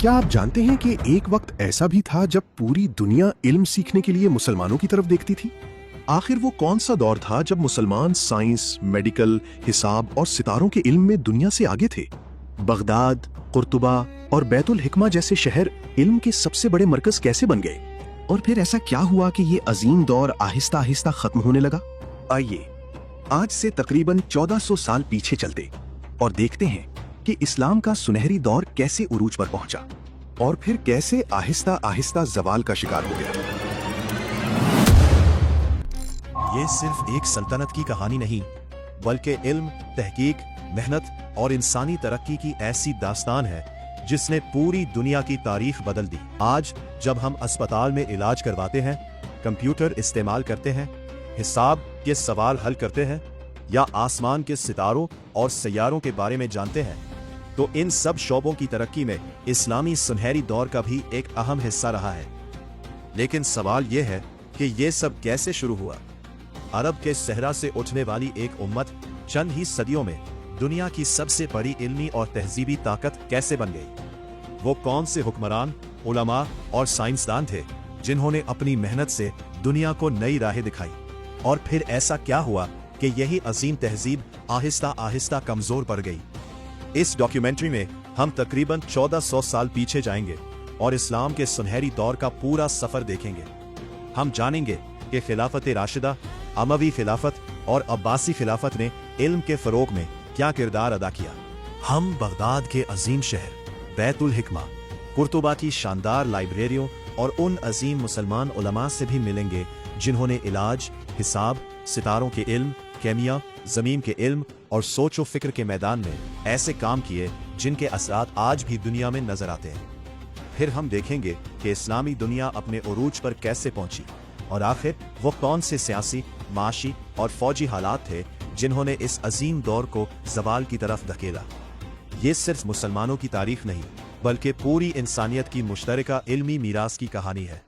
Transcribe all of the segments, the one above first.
क्या आप जानते हैं कि एक वक्त ऐसा भी था जब पूरी दुनिया इल्म सीखने के लिए मुसलमानों की तरफ देखती थी? आखिर वो कौन सा दौर था जब मुसलमान साइंस, मेडिकल, हिसाब और सितारों के इल्म में दुनिया से आगे थे? बगदाद, कुर्तुबा और बैतुल हिकमा जैसे शहर इल्म के सबसे बड़े मरकज कैसे बन गए? और फिर ऐसा क्या हुआ कि ये अजीम दौर आहिस्ता आहिस्ता खत्म होने लगा? आइए आज से तकरीबन 1400 साल पीछे चलते और देखते हैं कि इस्लाम का सुनहरी दौर कैसे उरूज पर पहुंचा और फिर कैसे आहिस्ता आहिस्ता जवाल का शिकार हो गया। ये सिर्फ एक सल्तनत की कहानी नहीं, बल्कि इल्म, तहकीक, मेहनत और इंसानी तरक्की की ऐसी दास्तान है जिसने पूरी दुनिया की तारीख बदल दी। आज जब हम अस्पताल में इलाज करवाते हैं, कंप्यूटर इस्तेमाल करते हैं, हिसाब के सवाल हल करते हैं या आसमान के सितारों और सैयारों के बारे में जानते हैं, तो इन सब शोबों की तरक्की में इस्लामी सुनहरी दौर का भी एक अहम हिस्सा रहा है। लेकिन सवाल यह है कि यह सब कैसे शुरू हुआ? अरब के सहरा से उठने वाली एक उम्मत चंद ही सदियों में दुनिया की सबसे बड़ी इल्मी और तहजीबी ताकत कैसे बन गई? वो कौन से हुक्मरान, उलमा और साइंसदान थे जिन्होंने अपनी मेहनत से दुनिया को नई राहें दिखाई? और फिर ऐसा क्या हुआ कि यही अजीम तहजीब आहिस्ता आहिस्ता कमजोर पड़ गई? इस डॉक्यूमेंट्री में हम तकरीबन 1400 साल पीछे जाएंगे और इस्लाम के सुनहरी दौर का पूरा सफर देखेंगे। हम जानेंगे कि खिलाफत राशिदा, अमवी खिलाफत और अब्बासी खिलाफत ने इल्म के फरोग में क्या किरदार अदा किया। हम बगदाद के अजीम शहर बैतुल हिकमा, कुर्तुबा की शानदार लाइब्रेरियों और उन अजीम मुसलमान उलमा से भी मिलेंगे जिन्होंने इलाज, हिसाब, सितारों के इल्म, केमिया, जमीन के इल्म और सोच व फिक्र के मैदान में ऐसे काम किए जिनके असरात आज भी दुनिया में नजर आते हैं। फिर हम देखेंगे कि इस्लामी दुनिया अपने उरूज पर कैसे पहुंची और आखिर वो कौन से सियासी, माशी और फौजी हालात थे जिन्होंने इस अजीम दौर को जवाल की तरफ धकेला। ये सिर्फ मुसलमानों की तारीख नहीं, बल्कि पूरी इंसानियत की मुश्तरका इल्मी मीरास की कहानी है।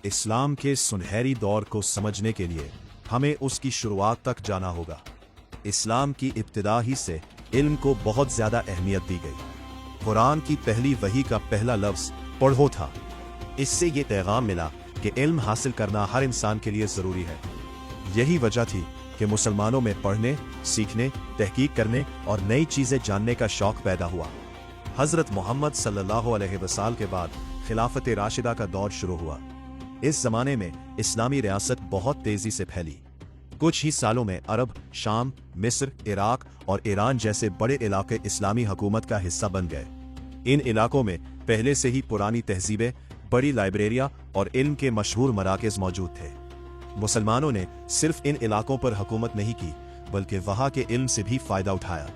इस्लाम के सुनहरी दौर को समझने के लिए हमें उसकी शुरुआत तक जाना होगा। इस्लाम की इब्तिदा ही से इल्म को बहुत ज्यादा अहमियत दी गई। कुरान की पहली वही का पहला लफ्ज पढ़ो था। इससे ये पैगाम मिला कि इल्म हासिल करना हर इंसान के लिए जरूरी है। यही वजह थी कि मुसलमानों में पढ़ने, सीखने, तहकीक करने और नई चीजें जानने का शौक पैदा हुआ। हजरत मोहम्मद सल्लल्लाहु अलैहि वसल्लम के बाद खिलाफत राशिदा का दौर शुरू हुआ। इस जमाने में इस्लामी रियासत बहुत तेजी से फैली। कुछ ही सालों में अरब, शाम, मिस्र, इराक और ईरान जैसे बड़े इलाके इस्लामी हुकूमत का हिस्सा बन गए। इन इलाकों में पहले से ही पुरानी तहजीबें, बड़ी लाइब्रेरियां और इल्म के मशहूर मराकज़ मौजूद थे। मुसलमानों ने सिर्फ इन इलाकों पर हुकूमत नहीं की, बल्कि वहां के इल्म से भी फायदा उठाया।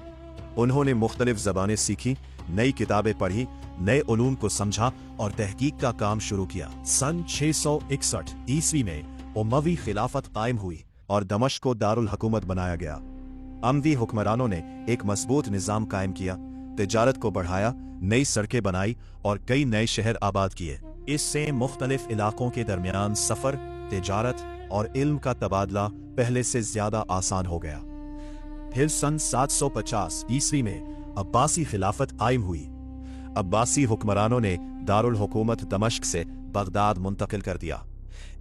उन्होंने मुख्तलिफ ज़बानें सीखी, नई किताबें पढ़ी, नए उलूम को समझा और तहकीक का काम शुरू किया। सन 661 ईस्वी में उमवी खिलाफत कायम हुई और दमश्क को दारुल हुकूमत बनाया गया। अमवी हुक्मरानों ने एक मजबूत निज़ाम कायम किया, तिजारत को बढ़ाया, नई सड़कें बनाई और कई नए शहर आबाद किए। इससे मुख्तलिफ इलाकों के दरमियान सफर, तिजारत और इल्म का तबादला पहले से ज्यादा आसान हो गया। फिर सन 750 ईस्वी में अब्बासी खिलाफत कायम हुई। अब्बासी हुक्मरानों ने दारुल हुकूमत दमश्क से बगदाद मुंतकिल कर दिया।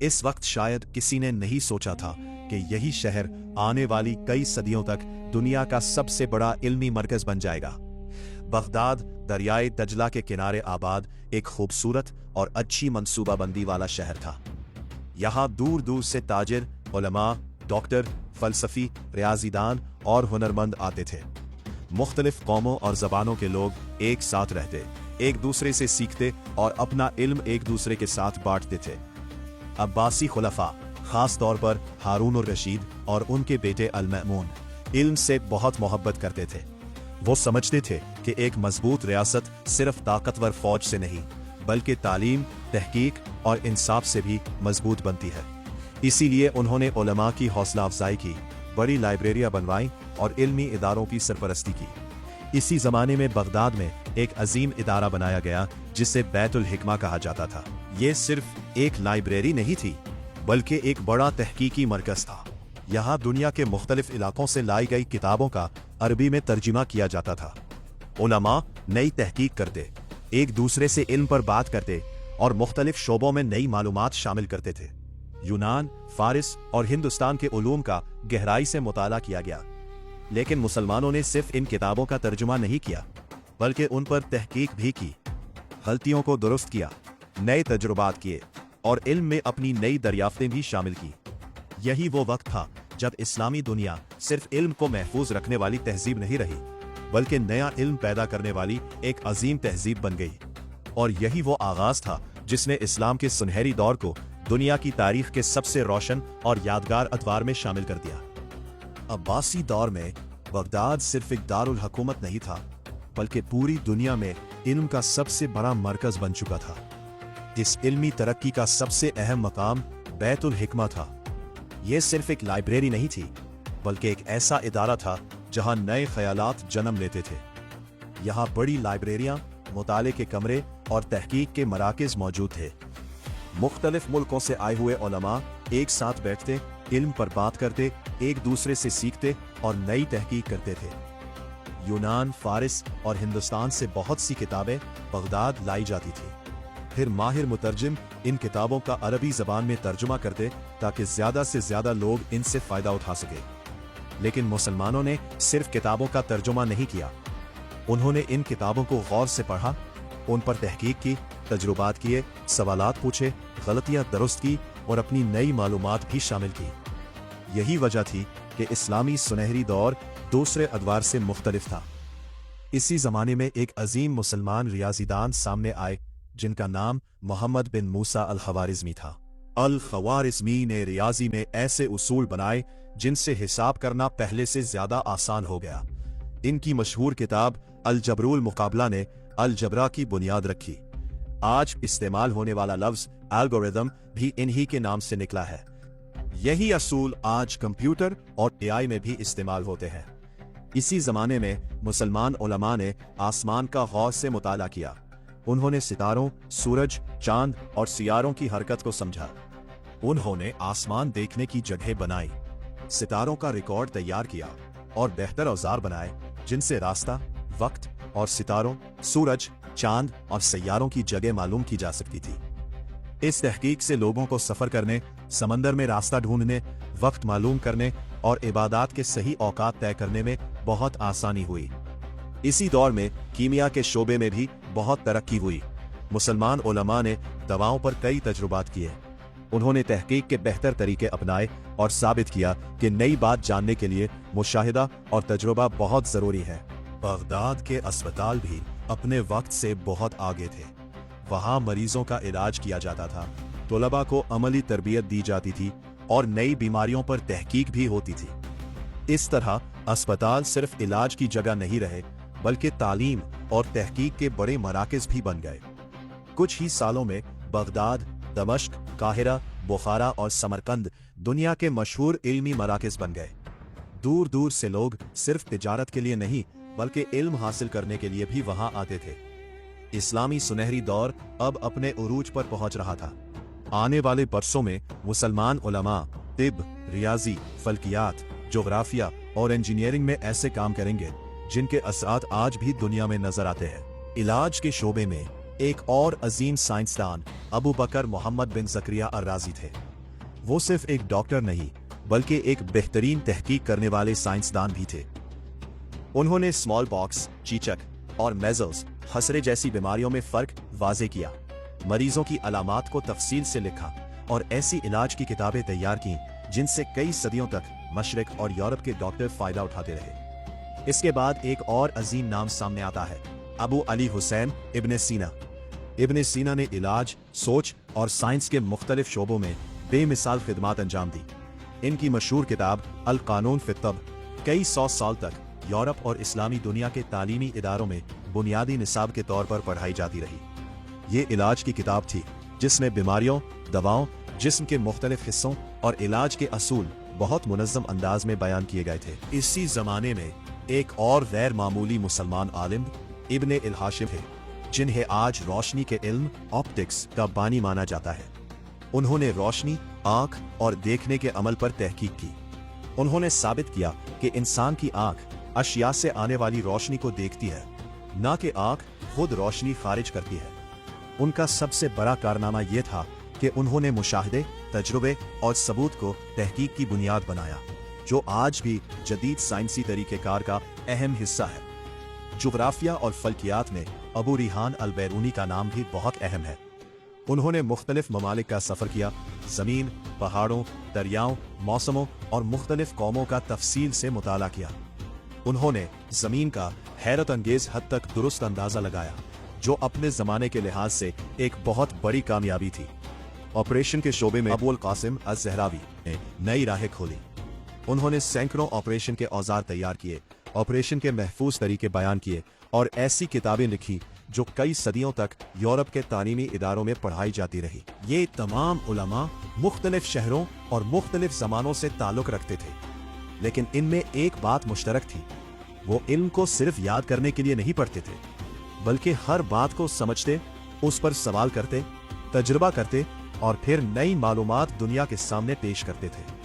इस वक्त शायद किसी ने नहीं सोचा था कि यही शहर आने वाली कई सदियों तक दुनिया का सबसे बड़ा इल्मी मरकज बन जाएगा। बगदाद दरियाए दजला के किनारे आबाद एक खूबसूरत और अच्छी मंसूबाबंदी वाला शहर था। यहाँ दूर दूर से ताजिर, उलमा, डॉक्टर, फलसफी, रियाजीदान और हुनरमंद आते थे। मुख्तलिफ कौमों और जबानों के लोग एक साथ रहते, एक दूसरे से सीखते और अपना इल्म एक दूसरे के साथ बांटते थे। अब्बासी खुलफा, खास तौर पर हारून और रशीद और उनके बेटे अल-मअमून, इल्म से बहुत मोहब्बत करते थे। वो समझते थे कि एक मजबूत रियासत सिर्फ ताकतवर फौज से नहीं, बल्कि तालीम, तहकीक और इंसाफ से भी मजबूत बनती है। इसीलिए उन्होंने उलमा की हौसला अफजाई की, बड़ी लाइब्रेरियां बनवाईं और इल्मी इदारों की सरपरस्ती की। इसी जमाने में बगदाद में एक अजीम इदारा बनाया गया जिसे बैतुल हिकमा कहा जाता था। ये सिर्फ एक लाइब्रेरी नहीं थी, बल्कि एक बड़ा तहकीकी मरकज था। यहाँ दुनिया के मुख्तलिफ इलाकों से लाई गई किताबों का अरबी में तर्जुमा किया जाता था। उलमा नई तहकीक करते, ایک دوسرے سے علم پر بات کرتے اور مختلف شعبوں میں نئی معلومات شامل کرتے تھے۔ یونان، فارس اور ہندوستان کے علوم کا گہرائی سے مطالعہ کیا گیا، لیکن مسلمانوں نے صرف ان کتابوں کا ترجمہ نہیں کیا بلکہ ان پر تحقیق بھی کی، غلطیوں کو درست کیا، نئے تجربات کیے اور علم میں اپنی نئی دریافتیں بھی شامل کی۔ یہی وہ وقت تھا جب اسلامی دنیا صرف علم کو محفوظ رکھنے والی تہذیب نہیں رہی بلکہ نیا علم پیدا کرنے والی ایک عظیم تہذیب بن گئی، اور یہی وہ آغاز تھا جس نے اسلام کے سنہری دور کو دنیا کی تاریخ کے سب سے روشن اور یادگار ادوار میں شامل کر دیا۔ عباسی دور میں بغداد صرف ایک دارالحکومت نہیں تھا بلکہ پوری دنیا میں علم کا سب سے بڑا مرکز بن چکا تھا۔ اس علمی ترقی کا سب سے اہم مقام بیت الحکمہ تھا۔ یہ صرف ایک لائبریری نہیں تھی بلکہ ایک ایسا ادارہ تھا جہاں نئے خیالات جنم لیتے تھے۔ یہاں بڑی لائبریریاں، مطالعے کے کمرے اور تحقیق کے مراکز موجود تھے۔ مختلف ملکوں سے آئے ہوئے علماء ایک ساتھ بیٹھتے، علم پر بات کرتے، ایک دوسرے سے سیکھتے اور نئی تحقیق کرتے تھے۔ یونان، فارس اور ہندوستان سے بہت سی کتابیں بغداد لائی جاتی تھی۔ پھر ماہر مترجم ان کتابوں کا عربی زبان میں ترجمہ کرتے تاکہ زیادہ سے زیادہ لوگ ان سے فائدہ اٹھا سکے۔ لیکن مسلمانوں نے صرف کتابوں کا ترجمہ نہیں کیا، انہوں نے ان کتابوں کو غور سے پڑھا، ان پر تحقیق کی، تجربات کیے، سوالات پوچھے، غلطیاں درست کی اور اپنی نئی معلومات بھی شامل کی۔ یہی وجہ تھی کہ اسلامی سنہری دور دوسرے ادوار سے مختلف تھا۔ اسی زمانے میں ایک عظیم مسلمان ریاضی دان سامنے آئے جن کا نام محمد بن موسیٰ الخوارزمی تھا۔ الخوارزمی نے ریاضی میں ایسے اصول بنائے جن سے حساب کرنا پہلے سے زیادہ آسان ہو گیا۔ ان کی مشہور کتاب الجبر المقابلہ نے الجبرا کی بنیاد رکھی۔ آج استعمال ہونے والا لفظ الگوریدم بھی انہی کے نام سے نکلا ہے۔ یہی اصول آج کمپیوٹر اور اے آئی میں بھی استعمال ہوتے ہیں۔ اسی زمانے میں مسلمان علماء نے آسمان کا غور سے مطالعہ کیا۔ انہوں نے ستاروں، سورج، چاند اور سیاروں کی حرکت کو سمجھا۔ انہوں نے آسمان دیکھنے کی جگہ بنائی، ستاروں کا ریکارڈ تیار کیا اور بہتر اوزار بنائے جن سے راستہ، وقت اور ستاروں، سورج، چاند اور سیاروں کی جگہ معلوم کی جا سکتی تھی۔ اس تحقیق سے لوگوں کو سفر کرنے، سمندر میں راستہ ڈھونڈنے، وقت معلوم کرنے اور عبادات کے صحیح اوقات طے کرنے میں بہت آسانی ہوئی۔ اسی دور میں کیمیا کے شعبے میں بھی بہت ترقی ہوئی۔ مسلمان علماء نے دواؤں پر کئی تجربات کیے۔ انہوں نے تحقیق کے بہتر طریقے اپنائے اور ثابت کیا کہ نئی بات جاننے کے لیے مشاہدہ اور تجربہ بہت ضروری ہے۔ بغداد کے اسپتال بھی اپنے وقت سے بہت آگے تھے۔ وہاں مریضوں کا علاج کیا جاتا تھا، طلباء کو عملی تربیت دی جاتی تھی اور نئی بیماریوں پر تحقیق بھی ہوتی تھی۔ اس طرح اسپتال صرف علاج کی جگہ نہیں رہے بلکہ تعلیم اور تحقیق کے بڑے مراکز بھی بن گئے۔ کچھ ہی سالوں میں بغداد، دمشق، قاہرہ، بخارا اور سمرقند دنیا کے مشہور علمی مراکز بن گئے۔ دور دور سے لوگ صرف تجارت کے لیے نہیں بلکہ علم حاصل کرنے کے لیے بھی وہاں آتے تھے۔ اسلامی سنہری دور اب اپنے عروج پر پہنچ رہا تھا۔ آنے والے برسوں میں مسلمان علماء طب، ریاضی، فلکیات، جغرافیہ اور انجینئرنگ میں ایسے کام کریں گے جن کے اثرات آج بھی دنیا میں نظر آتے ہیں۔ علاج کے شعبے میں ایک اور عظیم سائنسدان ابو بکر محمد بن زکریا الرازی تھے۔ وہ صرف ایک ڈاکٹر نہیں بلکہ ایک بہترین تحقیق کرنے والے سائنسدان بھی تھے۔ انہوں نے اسمال پاکس، چیچک اور میزلز، خسرے جیسی بیماریوں میں فرق واضح کیا، مریضوں کی علامات کو تفصیل سے لکھا اور ایسی علاج کی کتابیں تیار کیں جن سے کئی صدیوں تک مشرق اور یورپ کے ڈاکٹر فائدہ اٹھاتے رہے۔ اس کے بعد ایک اور عظیم نام سامنے آتا ہے، ابو علی حسین ابن سینا۔ ابن سینا نے علاج، سوچ اور سائنس کے مختلف شعبوں میں بے مثال خدمات انجام دی۔ ان کی مشہور کتاب القانون فی الطب کئی سو سال تک یورپ اور اسلامی دنیا کے تعلیمی اداروں میں بنیادی نصاب کے طور پر پڑھائی جاتی رہی۔ یہ علاج کی کتاب تھی جس میں بیماریوں، دواؤں، جسم کے مختلف حصوں اور علاج کے اصول بہت منظم انداز میں بیان کیے گئے تھے۔ اسی زمانے میں ایک اور غیر معمولی مسلمان عالم ابن الہاشم تھے جنہیں آج روشنی کے علم آپٹکس کا بانی مانا جاتا ہے۔ انہوں نے روشنی، آنکھ اور دیکھنے کے عمل پر تحقیق کی۔ انہوں نے ثابت کیا کہ انسان کی آنکھ اشیاء سے آنے والی روشنی کو دیکھتی ہے ना कि आंख खुद रोशनी खारिज करती है। उनका सबसे बड़ा कारनामा यह था कि उन्होंने मुशाहदे, तजुर्बे और सबूत को तहकीक की बुनियाद बनाया, जो आज भी जदीद साइंसी तरीक़ेकार का अहम हिस्सा है। जुग़राफिया और फल्कियात में अबू रिहान अल-बैरूनी का नाम भी बहुत अहम है। उन्होंने मुख्तलिफ ममालिक का सफ़र किया, ज़मीन, पहाड़ों, दरियाओं, मौसमों और मुख्तलिफ कौमों का तफसील से मुताला किया। उन्होंने ज़मीन का हैरत अंगेज़ हद तक दुरुस्त अंदाज़ा लगाया, जो अपने ज़माने के लिहाज से एक बहुत बड़ी कामयाबी थी। ऑपरेशन के शोबे में अबुल कासिम अज़-ज़हरावी ने नई राहें खोली। उन्होंने सैकड़ों ऑपरेशन के औजार तैयार किए, ऑपरेशन के महफूज तरीके बयान किए और ऐसी किताबें लिखी जो कई सदियों तक यूरोप के तालीमी इदारों में पढ़ाई जाती रही। ये तमाम उलमा मुख्तलिफ शहरों और मुख्तलिफ ज़मानों से ताल्लुक़ रखते थे, लेकिन इनमें एक बात मुश्तरक थी। वो इल्म को सिर्फ याद करने के लिए नहीं पढ़ते थे, बल्कि हर बात को समझते, उस पर सवाल करते, तजुर्बा करते और फिर नई मालूमात दुनिया के सामने पेश करते थे।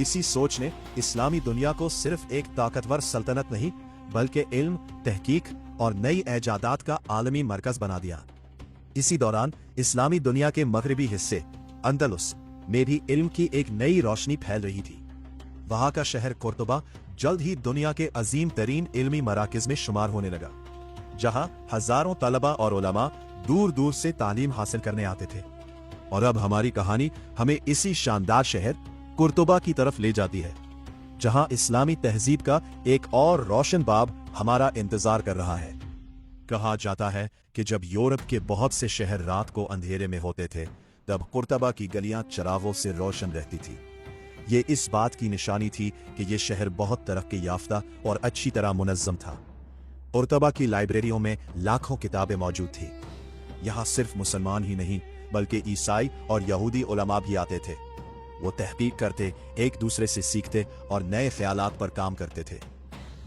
इसी सोच ने इस्लामी दुनिया को सिर्फ एक ताकतवर सल्तनत नहीं, बल्कि इल्म, तहकीक और नई ऐजादात का आलमी मरकज बना दिया। इसी दौरान इस्लामी दुनिया के मगरबी हिस्से अंदलुस में भी इल्म की एक नई रोशनी फैल रही थी। वहां का शहर कुर्तुबा जल्द ही दुनिया के अजीम तरीन इल्मी मराकिज में शुमार होने लगा, जहां हजारों तलबा और उलमा दूर दूर से तालीम हासिल करने आते थे। और अब हमारी कहानी हमें इसी शानदार शहर कुर्तुबा की तरफ ले जाती है, जहां इस्लामी तहजीब का एक और रोशन बाब हमारा इंतजार कर रहा है। कहा जाता है कि जब यूरोप के बहुत से शहर रात को अंधेरे में होते थे, तब कुर्तुबा की गलियां चिरागों से रोशन रहती थी। ये इस बात की निशानी थी कि ये शहर बहुत तरक्की याफ्ता और अच्छी तरह मुनज़्ज़म था। कुर्तुबा की लाइब्रेरियों में लाखों किताबें मौजूद थी। यहाँ सिर्फ मुसलमान ही नहीं, बल्कि ईसाई और यहूदी उलमा भी आते थे। वो तहकीक करते, एक दूसरे से सीखते और नए ख्यालात पर काम करते थे।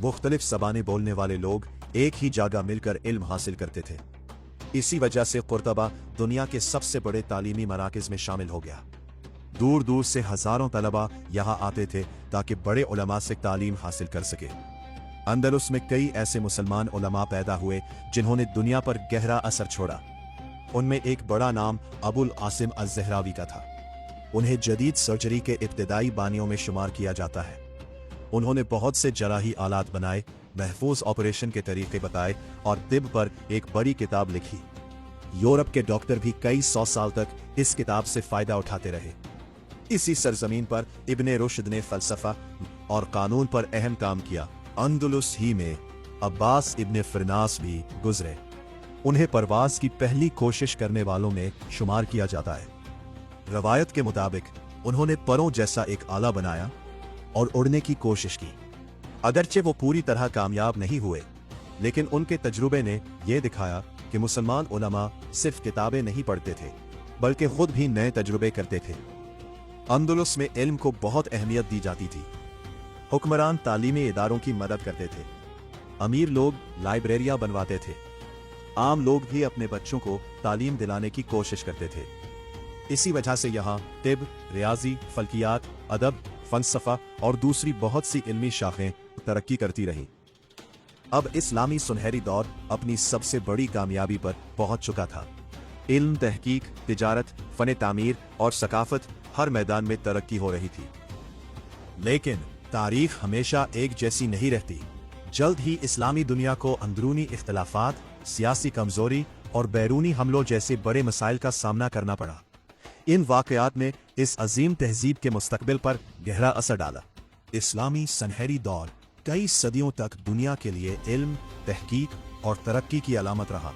मुख्तलिफ ज़बानें बोलने वाले लोग एक ही जगह मिलकर इल्म हासिल करते थे। इसी वजह से कुर्तुबा दुनिया के सबसे बड़े तालीमी मराकिज में शामिल हो गया। दूर दूर से हजारों तलबा यहाँ आते थे ताकि बड़े उलमा से तालीम हासिल कर सके। अंदलुस में कई ऐसे मुसलमान उलमा पैदा हुए जिन्होंने दुनिया पर गहरा असर छोड़ा। उनमें एक बड़ा नाम अबुल कासिम अज़-ज़हरावी का था। उन्हें जदीद सर्जरी के इब्तिदाई बानियों में शुमार किया जाता है। उन्होंने बहुत से जराही आलात बनाए, महफूज ऑपरेशन के तरीके बताए और तिब पर एक बड़ी किताब लिखी। यूरोप के डॉक्टर भी कई 100 साल तक इस किताब से फायदा उठाते रहे। इसी सरजमीन पर इब्ने रुश्द ने फलसफा और कानून पर अहम काम किया। अंदलुस ही में अब्बास इब्ने फिरनास भी गुजरे। उन्हें परवाज की पहली कोशिश करने वालों में शुमार किया जाता है। रवायत के मुताबिक उन्होंने परों जैसा एक आला बनाया और उड़ने की कोशिश की। अगरचे वो पूरी तरह कामयाब नहीं हुए, लेकिन उनके तजुर्बे ने यह दिखाया कि मुसलमान उलमा सिर्फ किताबें नहीं पढ़ते थे, बल्कि खुद भी नए तजुर्बे करते थे। अंदलुस में इल्म को बहुत अहमियत दी जाती थी। हुक्मरान तालीमी इदारों की मदद करते थे। अमीर लोग लाइब्रेरियां बनवाते थे। आम लोग भी अपने बच्चों को तालीम दिलाने की कोशिश करते थे। इसी वजह से यहाँ तिब, रियाजी, फल्कियात, अदब, फलसफा और दूसरी बहुत सी इल्मी शाखें तरक्की करती रहीं। अब इस्लामी सुनहरी दौर अपनी सबसे बड़ी कामयाबी पर पहुंच चुका था। इल्म, तहकीक, तिजारत, फन तामीर और सकाफत हर मैदान में तरक्की हो रही थी। लेकिन तारीख हमेशा एक जैसी नहीं रहती। जल्द ही इस्लामी दुनिया को अंदरूनी इख्तलाफात, सियासी कमजोरी और बैरूनी हमलों जैसे बड़े मसाइल का सामना करना पड़ा। इन वाकयात ने इस अजीम तहजीब के मुस्तकबिल पर गहरा असर डाला। इस्लामी सुनहरी दौर कई सदियों तक दुनिया के लिए इल्म, तहकीक और तरक्की की अलामत रहा।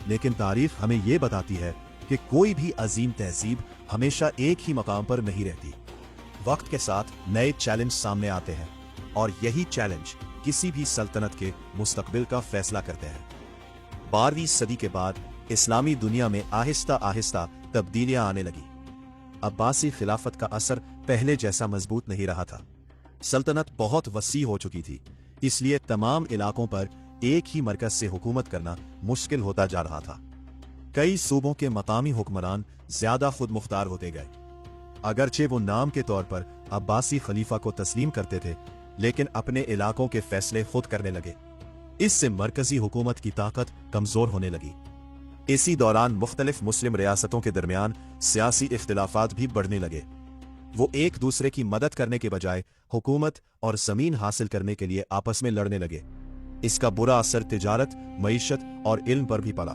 लेकिन तारीख हमें यह बताती है कि कोई भी अजीम तहजीब हमेशा एक ही मकाम पर नहीं रहती। वक्त के साथ नए चैलेंज सामने आते हैं और यही चैलेंज किसी भी सल्तनत के मुस्तकबिल का फैसला करते हैं। 12वीं सदी के बाद इस्लामी दुनिया में आहिस्ता आहिस्ता तब्दीलियां आने लगी। अब्बासी खिलाफत का असर पहले जैसा मजबूत नहीं रहा था। सल्तनत बहुत वसी हो चुकी थी, इसलिए तमाम इलाकों पर एक ही मरकज से हुकूमत करना मुश्किल होता जा रहा था। कई सूबों के मकामी हुक्मरान ज्यादा खुद मुख्तार होते गए। अगरचे वो नाम के तौर पर अब्बासी खलीफा को तस्लीम करते थे, लेकिन अपने इलाकों के फैसले खुद करने लगे। इससे मरकजी हुकूमत की ताकत कमजोर होने लगी। इसी दौरान मुख्तलिफ मुस्लिम रियासतों के दरमियान सियासी इख्तिलाफात भी बढ़ने लगे। वो एक दूसरे की मदद करने के बजाय हुकूमत और जमीन हासिल करने के लिए आपस में लड़ने लगे। इसका बुरा असर तिजारत, मईशत और इल्म पर भी पड़ा।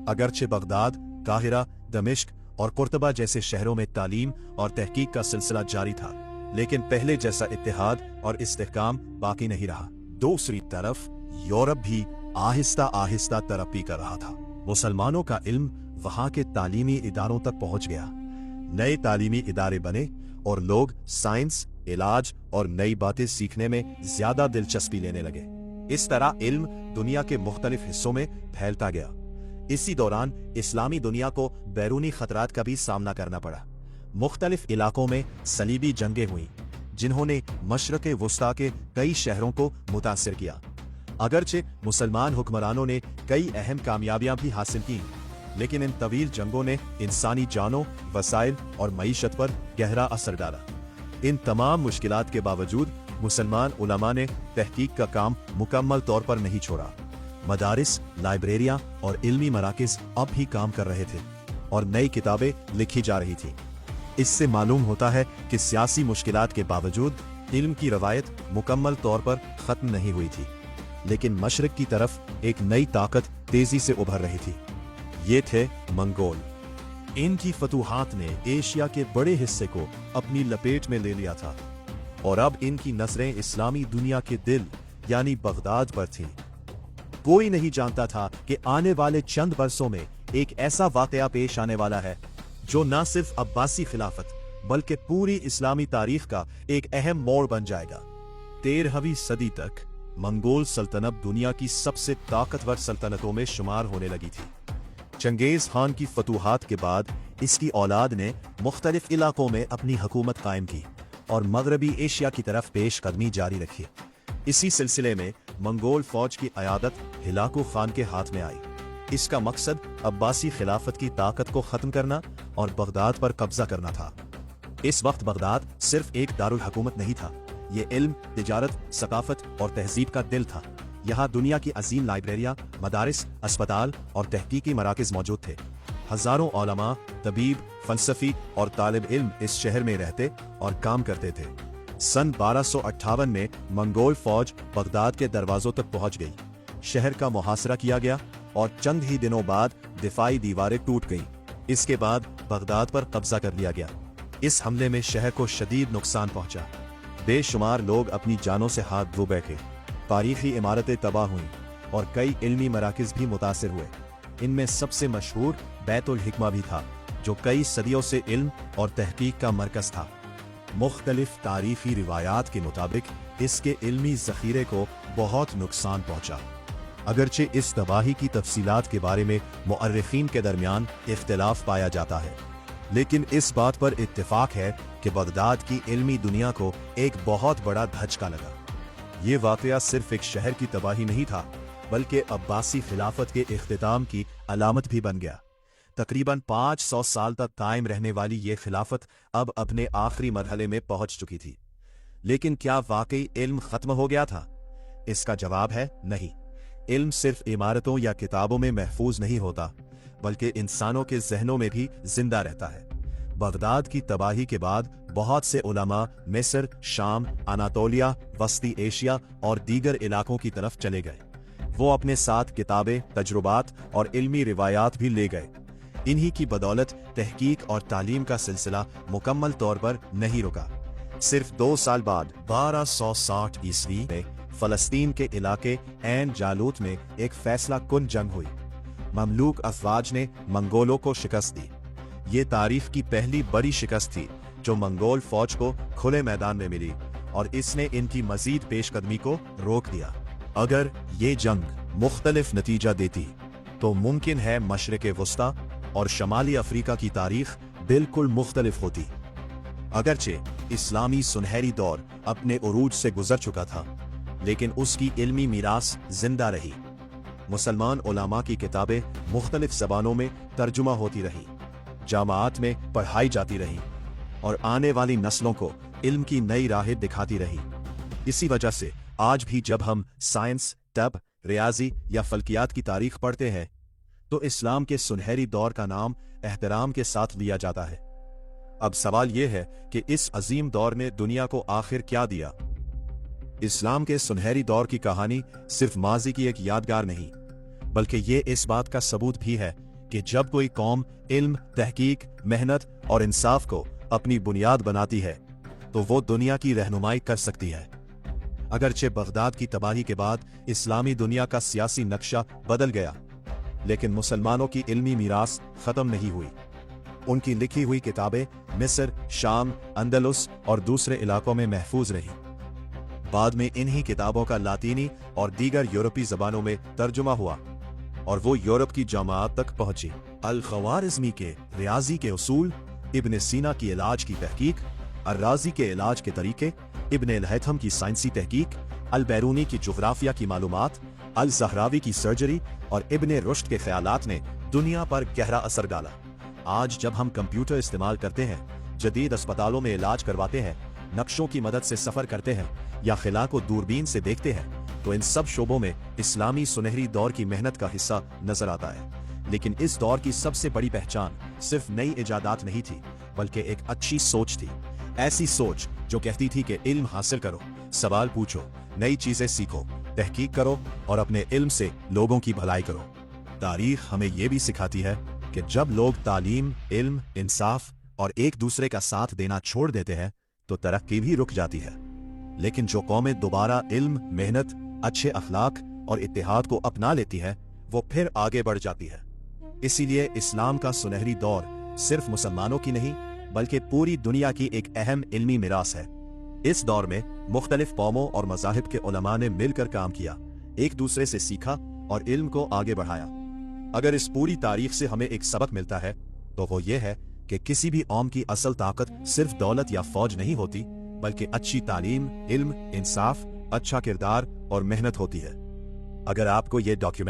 अगरचे बगदाद, काहिरा, दमिश्क और कुर्तबा जैसे शहरों में तालीम और तहकीक का सिलसिला जारी था, लेकिन पहले जैसा इत्तेहाद और इस्तेहकाम बाकी नहीं रहा। दूसरी तरफ यूरोप भी आहिस्ता आहिस्ता तरक्की कर रहा था। मुसलमानों का इल्म वहां के तालीमी इदारों तक पहुंच गया। नए तालीमी इदारे बने और लोग साइंस, इलाज और नई बातें सीखने में ज्यादा दिलचस्पी लेने लगे। इस तरह इल्म दुनिया के मुख्तलिफ हिस्सों में फैलता गया। इसी दौरान इस्लामी दुनिया को बैरूनी खतरात का भी सामना करना पड़ा। मुख्तलिफ इलाकों में सलीबी जंगें हुई, जिन्होंने मशरक़ वुस्ता के कई शहरों को मुतासिर किया। अगरचे मुसलमान हुक्मरानों ने कई अहम कामयाबियां भी हासिल की, लेकिन इन तवील जंगों ने इंसानी जानों, वसाइल और मईशत पर गहरा असर डाला। इन तमाम मुश्किलात के बावजूद मुसलमान उलमा ने तहकीक का काम मुकम्मल तौर पर नहीं छोड़ा। मदारिस, लाइब्रेरियां और इल्मी मराकिज अब भी काम कर रहे थे और नई किताबें लिखी जा रही थी। इससे मालूम होता है कि सियासी मुश्किलात के बावजूद इल्म की रवायत मुकम्मल तौर पर खत्म नहीं हुई थी, लेकिन मशरिक की तरफ एक नई ताकत तेजी से उभर रही थी। ये थे मंगोल। इनकी फतूहात ने एशिया के बड़े हिस्से को अपनी लपेट में ले लिया था और अब इनकी नजरें इस्लामी दुनिया के दिल यानी बगदाद पर थीं। कोई नहीं जानता था कि आने वाले चंद बरसों में एक ऐसा वाकया पेश आने वाला है जो न सिर्फ अब्बासी खिलाफत बल्कि पूरी इस्लामी तारीख का एक अहम मोड़ बन जाएगा। 13वीं सदी तक मंगोल सल्तनत दुनिया की सबसे ताकतवर सल्तनतों में शुमार होने लगी थी। चंगेज खान की फतूहात के बाद इसकी औलाद ने मुख्तलिफ इलाकों में अपनी हुकूमत कायम की और मगरबी एशिया की तरफ पेशकदमी जारी रखी। इसी सिलसिले में मंगोल फौज की क़यादत हिलाकू खान के हाथ में आई। इसका मकसद अब्बासी खिलाफत की ताकत को खत्म करना और बगदाद पर कब्जा करना था। इस वक्त बगदाद सिर्फ एक दारुल हुकूमत नहीं था, ये इल्म, तिजारत, सकाफत और तहजीब का दिल था। यहाँ दुनिया की अजीम लाइब्रेरियां, मदारिस, अस्पताल और तहकीकी मराकज मौजूद थे। हजारों उलमा, तबीब, फलसफी और तालिब इल्म इस शहर में रहते और काम करते थे। सन 1258 में मंगोल फौज बगदाद के दरवाजों तक पहुंच गई। शहर का मुहासरा किया गया और चंद ही दिनों बाद दिफाई दीवारें टूट गईं। इसके बाद बगदाद पर कब्जा कर लिया गया। इस हमले में शहर को शदीद नुकसान पहुंचा। बेशुमार लोग अपनी जानों से हाथ धो बैठे, तारीखी इमारतें तबाह हुईं और कई इल्मी मराकिज भी मुतासिर हुए। इनमें सबसे मशहूर बैतुल हिकमा भी था, जो कई सदियों से इल्म और तहकीक का मरकज था। मुख्तलिफ तारीखी रिवायात के मुताबिक इसके इल्मी ज़ख़ीरे को बहुत नुकसान पहुंचा। अगरचे इस तबाही की तफसीलात के बारे में मुअर्रिखीन के दरमियान इख्तिलाफ पाया जाता है, लेकिन इस बात पर इत्तिफाक है कि बगदाद की इल्मी दुनिया को एक बहुत बड़ा धचका लगा। ये वाक़या सिर्फ एक शहर की तबाही नहीं था, बल्कि अब्बासी खिलाफत के इख्तिताम की अलामत भी बन गया। तकरीबन 500 साल तक कायम रहने वाली ये खिलाफत अब अपने आखिरी मरहले में पहुंच चुकी थी। लेकिन क्या वाकई इल्म खत्म हो गया था? इसका जवाब है नहीं। इल्म सिर्फ इमारतों या किताबों में महफूज नहीं होता, बल्कि इंसानों के जहनों में भी जिंदा रहता है। बगदाद की तबाही के बाद बहुत से उलमा मिस्र, शाम, अनातोलिया, वस्ती एशिया और दीगर इलाकों की तरफ चले गए। वो अपने साथ किताबें, तजुर्बात और इल्मी रिवायात भी ले गए। इन्हीं की बदौलत तहकीक और तालीम का सिलसिला मुकम्मल तौर पर नहीं रुका। सिर्फ 2 साल बाद 1260 ईस्वी में फलस्तीन के इलाके ऐन जालूत में एक फैसला कुन जंग हुई। ममलूक अफवाज ने मंगोलों को शिकस्त दी। ये तारीख की पहली बड़ी शिकस्त थी जो मंगोल फौज को खुले मैदान में मिली, और इसने इनकी मजीद पेशकदमी को रोक दिया। अगर ये जंग मुख्तलिफ नतीजा देती तो मुमकिन है मशरिक़ वुस्ता और शमाली अफ्रीका की तारीख बिल्कुल मुख्तलिफ होती। अगरचे इस्लामी सुनहरी दौर अपने उरूज से गुजर चुका था, लेकिन उसकी इल्मी मीरास जिंदा रही। मुसलमान उलमा की किताबें मुख्तलिफ ज़बानों में तर्जुमा होती रही, जामाआत में पढ़ाई जाती रही और आने वाली नस्लों को इल्म की नई राहें दिखाती रही। इसी वजह से आज भी जब हम साइंस, तब, ریاضی یا فلکیات کی تاریخ پڑھتے ہیں تو اسلام کے سنہری دور کا نام احترام کے ساتھ لیا جاتا ہے۔ اب سوال یہ ہے کہ اس عظیم دور نے دنیا کو آخر کیا دیا؟ اسلام کے سنہری دور کی کہانی صرف ماضی کی ایک یادگار نہیں، بلکہ یہ اس بات کا ثبوت بھی ہے کہ جب کوئی قوم علم، تحقیق، محنت اور انصاف کو اپنی بنیاد بناتی ہے تو وہ دنیا کی رہنمائی کر سکتی ہے۔ اگرچہ بغداد کی تباہی کے بعد اسلامی دنیا کا سیاسی نقشہ بدل گیا، لیکن مسلمانوں کی علمی میراث ختم نہیں ہوئی۔ ان کی لکھی ہوئی کتابیں مصر، شام، اندلس اور دوسرے علاقوں میں محفوظ رہیں۔ بعد میں انہی کتابوں کا لاطینی اور دیگر یورپی زبانوں میں ترجمہ ہوا اور وہ یورپ کی جامعات تک پہنچی۔ الخوارزمی کے ریاضی کے اصول، ابن سینا کی علاج کی تحقیق، الرازی کے علاج کے طریقے، ابن الہیثم کی سائنسی تحقیق، البیرونی کی جغرافیہ کی معلومات، الزہراوی کی سرجری اور ابن رشد کے خیالات نے دنیا پر گہرا اثر ڈالا۔ آج جب ہم کمپیوٹر استعمال کرتے ہیں، جدید اسپتالوں میں علاج کرواتے ہیں، نقشوں کی مدد سے سفر کرتے ہیں یا خلا کو دوربین سے دیکھتے ہیں، تو ان سب شعبوں میں اسلامی سنہری دور کی محنت کا حصہ نظر آتا ہے۔ لیکن اس دور کی سب سے بڑی پہچان صرف نئی ایجادات نہیں تھی، بلکہ ایک اچھی سوچ تھی۔ ایسی سوچ جو کہتی تھی کہ علم حاصل کرو، سوال پوچھو، نئی چیزیں سیکھو، تحقیق کرو اور اپنے علم سے لوگوں کی بھلائی کرو۔ تاریخ ہمیں یہ بھی سکھاتی ہے کہ جب لوگ تعلیم، علم، انصاف اور ایک دوسرے کا ساتھ دینا چھوڑ دیتے ہیں تو ترقی بھی رک جاتی ہے، لیکن جو قومیں دوبارہ علم، محنت، اچھے اخلاق اور اتحاد کو اپنا لیتی ہے وہ پھر آگے بڑھ جاتی ہے۔ اسی لیے اسلام کا سنہری دور صرف مسلمانوں کی نہیں بلکہ پوری دنیا کی ایک اہم علمی میراث ہے۔ اس دور میں مختلف قوموں اور مذاہب کے علماء نے مل کر کام کیا، ایک دوسرے سے سیکھا اور علم کو آگے بڑھایا۔ اگر اس پوری تاریخ سے ہمیں ایک سبق ملتا ہے تو وہ یہ ہے کہ کسی بھی قوم کی اصل طاقت صرف دولت یا فوج نہیں ہوتی، بلکہ اچھی تعلیم، علم، انصاف، اچھا کردار اور محنت ہوتی ہے۔ اگر آپ کو یہ ڈاکیومنٹ